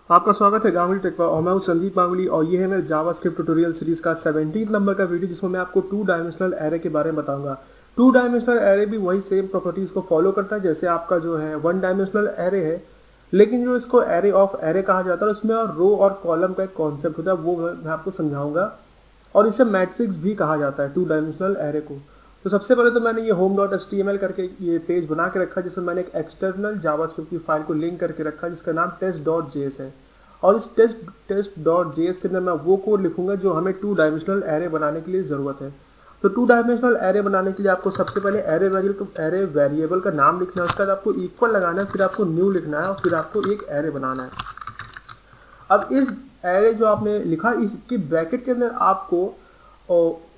आपका स्वागत है गांगुली टेक पर और मैं हूं संदीप गांगुली और ये है मेरे जावास्क्रिप्ट ट्यूटोरियल सीरीज का 17 नंबर का वीडियो जिसमें मैं आपको टू डायमेंशनल एरे के बारे में बताऊंगा। टू डायमेंशनल एरे भी वही सेम प्रॉपर्टीज को फॉलो करता है जैसे आपका जो है वन डायमेंशनल एरे है, लेकिन जो इसको एरे ऑफ एरे कहा जाता है उसमें और रो और कॉलम का एक कॉन्सेप्ट होता है वो मैं आपको समझाऊंगा। और इसे मैट्रिक्स भी कहा जाता है टू डायमेंशनल एरे को। तो सबसे पहले तो मैंने ये home.html करके ये पेज बना के रखा जिसमें मैंने एक एक्सटर्नल जावास्क्रिप्ट की फाइल को लिंक करके रखा जिसका नाम test.js है। और इस test.js के अंदर मैं वो कोड लिखूंगा जो हमें टू डायमेंशनल एरे बनाने के लिए ज़रूरत है। तो टू डायमेंशनल एरे बनाने के लिए आपको सबसे पहले एरे वेरिएबल का नाम लिखना है, उसके बाद आपको इक्वल लगाना है, फिर आपको न्यू लिखना है और फिर आपको एक एरे बनाना है। अब इस एरे जो आपने लिखा इसके ब्रैकेट के अंदर आपको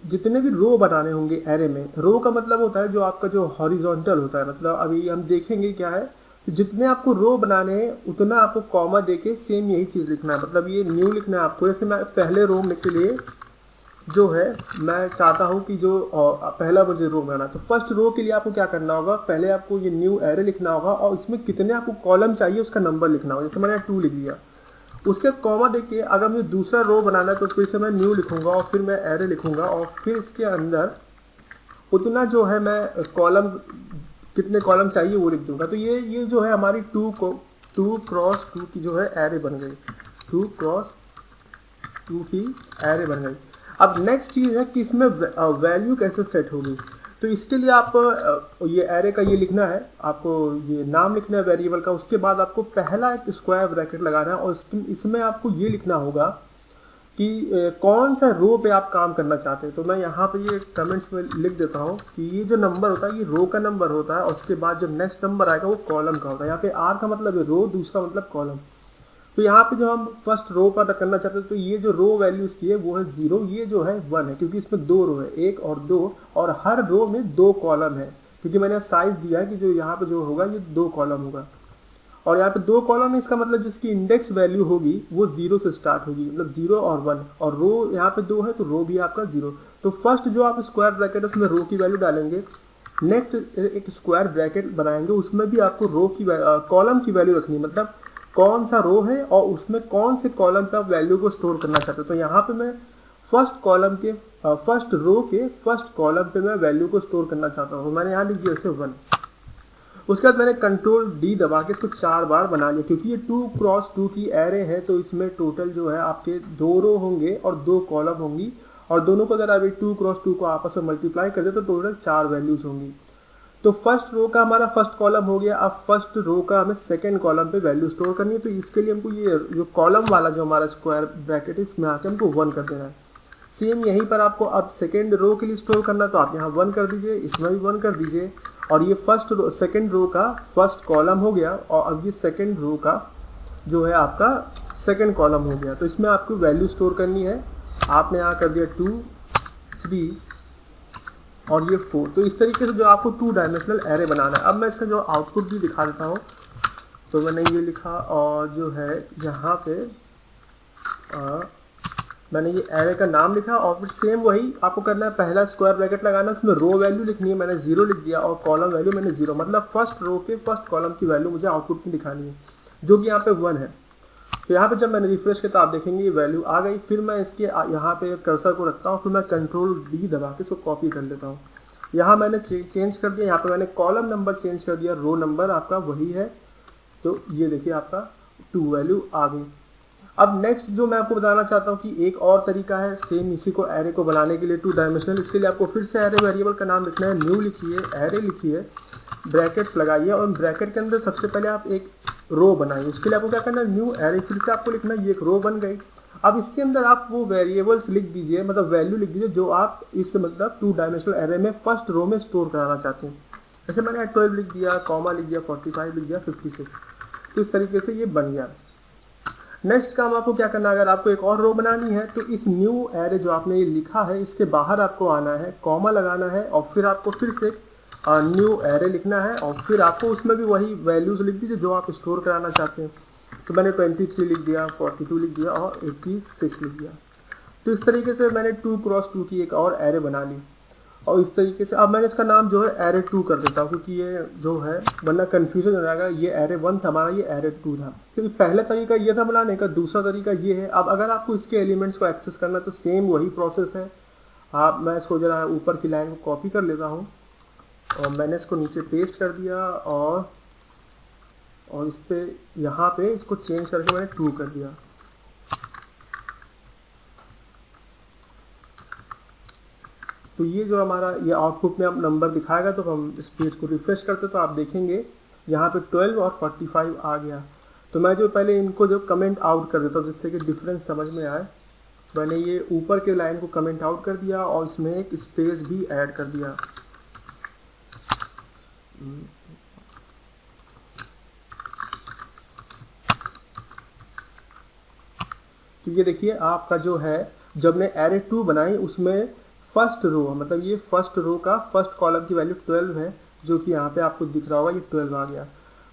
जितने भी रो बनाने होंगे एरे में, रो का मतलब होता है जो आपका जो हॉरिजॉन्टल होता है, मतलब अभी हम देखेंगे क्या है। तो जितने आपको रो बनाने हैं उतना आपको कॉमा देके सेम यही चीज़ लिखना है, मतलब ये न्यू लिखना है आपको। जैसे मैं पहले रो के लिए जो है मैं चाहता हूँ कि जो पहला मुझे रो बनाना, तो फर्स्ट रो के लिए आपको क्या करना होगा, पहले आपको ये न्यू एरे लिखना होगा और इसमें कितने आपको कॉलम चाहिए उसका नंबर लिखना होगा। जैसे मैंने 2 लिख दिया, उसके कॉमा देख के अगर मुझे दूसरा रो बनाना है तो फिर से मैं न्यू लिखूंगा और फिर मैं एरे लिखूंगा और फिर इसके अंदर उतना जो है मैं कॉलम कितने कॉलम चाहिए वो लिख दूंगा। तो ये जो है हमारी 2x2 की जो है एरे बन गई, 2x2 की एरे बन गई। अब नेक्स्ट चीज़ है कि इसमें वैल्यू कैसे सेट होगी। तो इसके लिए आप ये एरे का ये लिखना है, आपको ये नाम लिखना है वेरिएबल का। उसके बाद आपको पहला एक स्क्वायर ब्रैकेट लगाना है और इसमें आपको ये लिखना होगा कि कौन सा रो पे आप काम करना चाहते हैं। तो मैं यहाँ पे ये कमेंट्स में लिख देता हूँ कि ये जो नंबर होता है ये रो का नंबर होता है और उसके बाद जो नेक्स्ट नंबर आएगा वो कॉलम का होता है। यहाँ पे आर का मतलब है रो, दूसरा मतलब कॉलम। तो यहाँ पे जो हम फर्स्ट रो पर करना चाहते हैं तो ये जो रो वैल्यू इसकी है वो है 0, ये जो है 1 है क्योंकि इसमें 2 रो है, 1 और 2, और हर रो में 2 कॉलम है क्योंकि मैंने साइज दिया है कि जो यहाँ पे जो होगा ये 2 कॉलम होगा। और यहाँ पे 2 कॉलम है, इसका मतलब जिसकी इंडेक्स वैल्यू होगी वो 0 से स्टार्ट होगी, मतलब 0 और 1, और रो यहाँ पे 2 है तो रो भी आपका 0। तो फर्स्ट जो आप स्क्वायर ब्रैकेट है उसमें रो की वैल्यू डालेंगे, नेक्स्ट एक स्क्वायर ब्रैकेट बनाएंगे उसमें भी आपको रो की कॉलम की वैल्यू रखनी है, मतलब कौन सा रो है और उसमें कौन से कॉलम पे आप वैल्यू को स्टोर करना चाहते हो। तो यहाँ पे मैं फर्स्ट रो के फर्स्ट कॉलम पे मैं वैल्यू को स्टोर करना चाहता हूँ। मैंने यहाँ लिख दिया जैसे 1। उसके बाद मैंने कंट्रोल डी दबा के इसको 4 बार बना लिया क्योंकि ये 2x2 की एरे है तो इसमें टोटल जो है आपके 2 रो होंगे और 2 कॉलम होंगी, और दोनों को अगर आप 2x2 को आपस में मल्टीप्लाई कर दे तो टोटल 4 वैल्यूज होंगी। तो फर्स्ट रो का हमारा फर्स्ट कॉलम हो गया। अब फर्स्ट रो का हमें सेकंड कॉलम पे वैल्यू स्टोर करनी है, तो इसके लिए हमको ये जो कॉलम वाला जो हमारा स्क्वायर ब्रैकेट है इसमें आके हमको 1 कर देना है। सेम यहीं पर आपको अब सेकंड रो के लिए स्टोर करना, तो आप यहाँ 1 कर दीजिए, इसमें भी 1 कर दीजिए, और ये सेकंड रो का फर्स्ट कॉलम हो गया और अब ये सेकंड रो का जो है आपका सेकंड कॉलम हो गया। तो इसमें आपको वैल्यू स्टोर करनी है, आपने यहाँ कर दिया 2, 3 और ये 4। तो इस तरीके से जो आपको टू डायमेंशनल एरे बनाना है। अब मैं इसका जो आउटपुट भी दिखा देता हूँ। तो मैंने ये लिखा और जो है यहाँ पे मैंने ये एरे का नाम लिखा और फिर सेम वही आपको करना है, पहला स्क्वायर ब्रैकेट लगाना है, उसमें रो वैल्यू लिखनी है, मैंने 0 लिख दिया, और कॉलम वैल्यू मैंने 0, मतलब फर्स्ट रो के फर्स्ट कॉलम की वैल्यू मुझे आउटपुट में दिखानी है जो कि यहाँ पे 1 है। तो यहाँ पे जब मैंने रिफ्रेश किया तो आप देखेंगे ये वैल्यू आ गई। फिर मैं इसके यहाँ पे कर्सर को रखता हूँ, फिर मैं कंट्रोल डी दबा के इसको कॉपी कर लेता हूँ। यहाँ मैंने चेंज कर दिया, यहाँ पे मैंने कॉलम नंबर चेंज कर दिया, रो नंबर आपका वही है। तो ये देखिए आपका 2 वैल्यू आ गई। अब नेक्स्ट जो मैं आपको बताना चाहता हूँ कि एक और तरीका है सेम इसी को एरे को बनाने के लिए टू डायमेंशनल। इसके लिए आपको फिर से एरे वेरिएबल का नाम लिखना है, न्यू लिखिए, एरे लिखिए, ब्रैकेट्स लगाइए और ब्रैकेट के अंदर सबसे पहले आप एक रो बनाइए। उसके लिए आपको क्या करना है, न्यू एरे, फिर से आपको लिखना है, ये एक रो बन गई। अब इसके अंदर आप वो वेरिएबल्स लिख दीजिए, मतलब वैल्यू लिख दीजिए जो आप इस मतलब टू डायमेंशनल एरे में फर्स्ट रो में स्टोर कराना चाहते हैं। जैसे मैंने 12 लिख दिया, कॉमा लिख दिया, 45 लिख दिया, 56। तो इस तरीके से ये बन गया। नेक्स्ट काम आपको क्या करना है, अगर आपको एक और रो बनानी है तो इस न्यू एरे जो आपने ये लिखा है इसके बाहर आपको आना है, कॉमा लगाना है और फिर आपको फिर से न्यू एरे लिखना है और फिर आपको उसमें भी वही वैल्यूज लिख दीजिए जो आप स्टोर कराना चाहते हैं। तो मैंने 23 लिख दिया, 42 लिख दिया और 86 लिख दिया। तो इस तरीके से मैंने 2x2 की एक और एरे बना ली। और इस तरीके से अब मैंने इसका नाम जो है एरे 2 कर देता हूँ, क्योंकि ये जो है वरना कन्फ्यूजन हो जाएगा। ये एरे 1 था हमारा, ये एरे 2 था। तो पहला तरीका ये था बनाने का, दूसरा तरीका ये है। अब अगर आपको इसके एलिमेंट्स को एक्सेस करना है तो सेम वही प्रोसेस है। मैं इसको जरा ऊपर की लाइन को कॉपी कर लेता हूँ और मैंने इसको नीचे पेस्ट कर दिया और इस पर यहाँ पे इसको चेंज करके मैंने 2 कर दिया। तो ये जो हमारा ये आउटपुट में अब नंबर दिखाएगा, तो हम इस पेज को रिफ्रेश करते तो आप देखेंगे यहाँ पे 12 और 45 आ गया। तो मैं जो पहले इनको जो कमेंट आउट कर देता हूँ जिससे कि डिफरेंस समझ में आए, मैंने ये ऊपर के लाइन को कमेंट आउट कर दिया और इसमें एक स्पेस भी ऐड कर दिया। तो ये देखिए आपका जो है, जब ने एरे 2 बनाई उसमें फर्स्ट रो, मतलब ये फर्स्ट रो का फर्स्ट कॉलम की वैल्यू 12 है, जो कि यहाँ पे आपको दिख रहा होगा, ये 12 आ गया।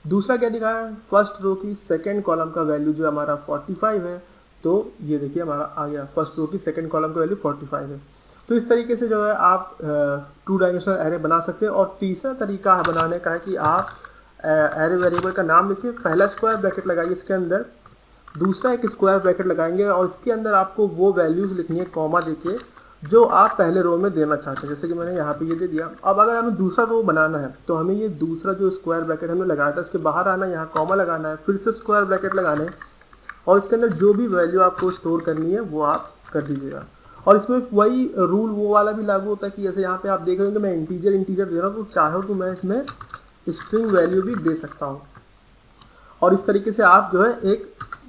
दूसरा क्या दिखाया है, फर्स्ट रो की सेकंड कॉलम का वैल्यू जो हमारा 45 है, तो ये देखिए हमारा आ गया, फर्स्ट रो की सेकंड कॉलम का वैल्यू 45 है। तो इस तरीके से जो है आप 2 डायमेंशनल एरे बना सकते हैं। और तीसरा तरीका है बनाने का है कि आप एरे वेरिएबल का नाम लिखिए, पहला स्क्वायर ब्रैकेट लगाइए इसके अंदर, दूसरा एक स्क्वायर ब्रैकेट लगाएंगे और इसके अंदर आपको वो वैल्यूज़ लिखनी है कॉमा देके जो आप पहले रो में देना चाहते हैं। जैसे कि मैंने यहाँ पे ये दे दिया। अब अगर हमें दूसरा रो बनाना है तो हमें ये दूसरा जो स्क्वायर ब्रैकेट हमने लगाया था इसके बाहर आना है, यहाँ कॉमा लगाना है, फिर से स्क्वायर ब्रैकेट लगाना है और इसके अंदर जो भी वैल्यू आपको स्टोर करनी है वो आप कर दीजिएगा। और इसमें वही रूल वो वाला भी लागू होता है कि जैसे यहाँ पे आप देख रहे हो मैं इंटीजर दे रहा हूँ, तो चाहो तो मैं इसमें स्ट्रिंग वैल्यू भी दे सकता हूँ। और इस तरीके से आप जो है एक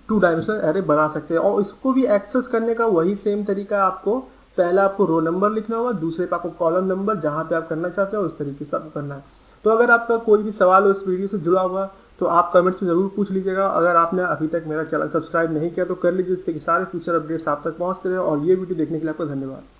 2 डायमेंशनल एरे बना सकते हैं। और इसको भी एक्सेस करने का वही सेम तरीका, आपको पहला आपको रो नंबर लिखना होगा, दूसरे पे आपको कॉलम नंबर जहाँ पे आप करना चाहते हो उस तरीके से आपको करना है। तो अगर आपका कोई भी सवाल हो इस वीडियो से जुड़ा हुआ तो आप कमेंट्स में ज़रूर पूछ लीजिएगा। अगर आपने अभी तक मेरा चैनल सब्सक्राइब नहीं किया तो कर लीजिए, जिससे कि सारे फ्यूचर अपडेट्स आप तक पहुँचते रहे। और ये वीडियो देखने के लिए आपका धन्यवाद।